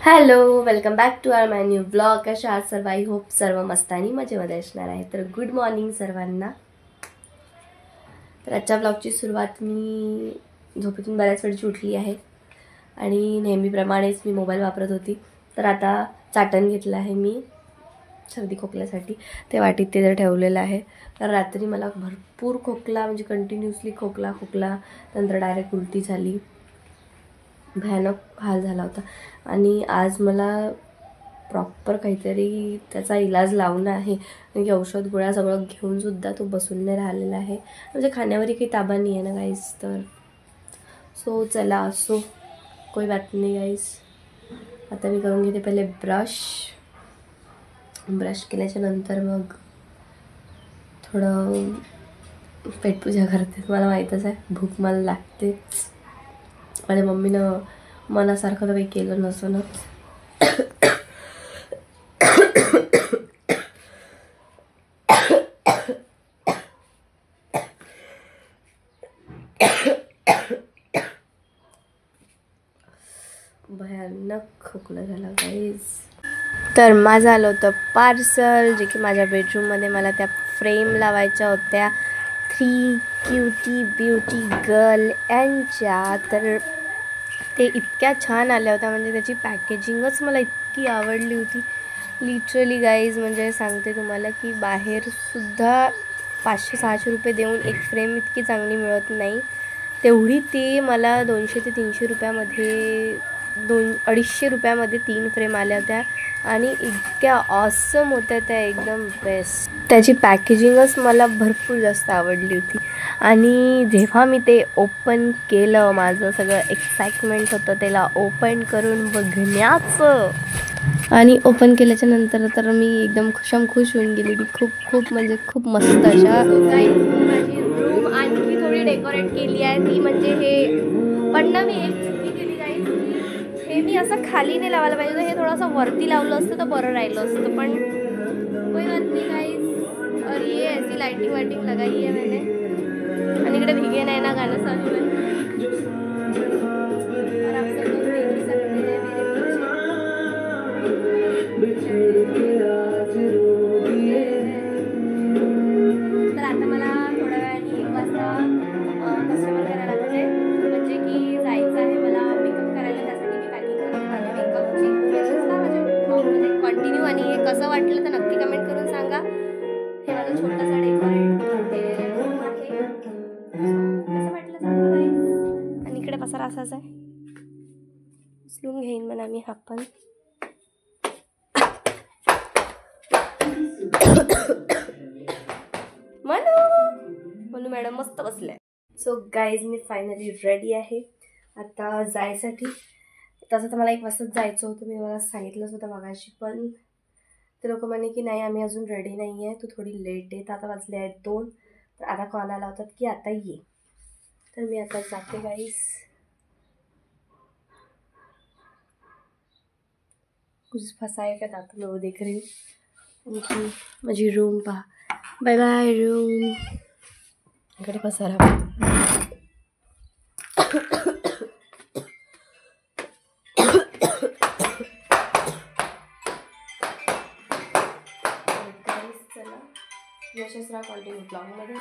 Hello, welcome back to our my new blog. कशा आहात सर्व? आय होप सर्व मस्त आणि मजेमध्ये असणार आहे. तर गुड मॉर्निंग सर्वांना. तर आजच्या ब्लॉगची सुरुवात मी झोपेतून बऱ्याच वेळची उठली आहे आणि नेहमीप्रमाणेच मी मोबाईल वापरत होती. तर आता चाटण घेतलं आहे मी सर्दी खोकल्यासाठी. ते वाटीत ते जर ठेवलेलं आहे. तर रात्री मला भरपूर खोकला, म्हणजे कंटिन्युअसली खोकला नंतर डायरेक्ट उलटी झाली. भयानक हाल झाला होता आणि आज मला प्रॉपर काहीतरी त्याचा इलाज लावणं आहे. म्हणजे औषध गोळ्या सगळं घेऊन सुद्धा तो बसून नाही राहिलेला आहे. म्हणजे खाण्यावरही काही ताबा नाही आहे ना गाईस. तर सो चला, असो कोई बात नाही गाईस. आता मी करून घेते पहिले ब्रश केल्याच्या नंतर मग थोडं पेटपूजा करते. मला माहीतच आहे भूक मला लागतेच. माझ्या मम्मीनं मनासारखं तर काही केलं नसतं ना. भयानक खोकला झाला गाईज. तर माझं आलं होतं पार्सल, जे की माझ्या बेडरूममध्ये मला त्या फ्रेम लावायच्या होत्या 3 क्यूटी ब्युटी गर्ल यांच्या. तर ते इतक्या छान आल्या होत्या, म्हणजे त्याची पॅकेजिंगच मला इतकी आवडली होती लिटरली गाईज. म्हणजे सांगते तुम्हाला की बाहेरसुद्धा 500-600 रुपये देऊन एक फ्रेम इतकी चांगली मिळत नाही. तेवढी ती मला 200 ते 300 रुपयामध्ये 200-250 रुपयामध्ये 3 फ्रेम आल्या होत्या आणि इतक्या ऑसम होत्या त्या, एकदम बेस्ट. त्याची पॅकेजिंगच मला भरपूर जास्त आवडली होती. आणि जेव्हा मी ते ओपन केलं, माझं सगळं एक्साइटमेंट होतं त्याला ओपन करून बघण्याचं. आणि ओपन केल्याच्या नंतर तर मी एकदम खुश होऊन गेलेली. खूप म्हणजे खूप मस्त अशा. माझी रूम आणखी थोडी डेकोरेट केली आहे ती, म्हणजे हे पण मी एक चुकी केली गाईज. हे मी असं खाली नाही लावायला पाहिजे, हे थोडंसं वरती लावलं असतं तर बरं राहिलं असतं. पण कोई बात नहीं गाइस. और ये ऐसी लाइटिंग लगाई है मैंने. आणि इकडे भीगे नाही ना गाणं चालू आहे. और आप सब लोग देख ही सकते हैं मेरे पीछे. तर आता मला थोड्या वेळाने 1 वाजता कस्टमर करायला म्हणजे की जायचं आहे मला मेकअप करायला. त्यासाठी मी पॅकिंग करते माझ्या मेकअपची. तुम्ही असंच ना माझ्या ब्लॉगमध्ये कंटिन्यू. आणि हे कसं वाटलं तर नक्की कमेंट करून सांगा. हे माझं छोटंसं डेकोरेट केलेलं रूम आहे. कसं वाटलं सांगा गाईस. आणि इकडे पसारा असाच आहे. उचलून घेईन म्हणा मी हा पण. म्हणू मॅडम मस्त बसल्या. सो गाईज, मी फायनली रेडी आहे आता जायसाठी. तसं तर मला 1 वाजताच जायचं होतं, मी मला सांगितलंच होतं मगाशी. पण ते लोक म्हणे की नाही, आम्ही अजून रेडी नाही आहे, तू थोडी लेट आहे. तर आता वाजले आहेत 2. तर आता कॉल आला होता की आता ये. तर मी आता जाते गाईस. कुछ फसा है क्या दांतों में वो देख रही हूँ. आणखी माझी रूम पहा. Bye bye room. इकडे पसारा. चला, यशस्वी कंटिन्यू ब्लॉगमध्ये.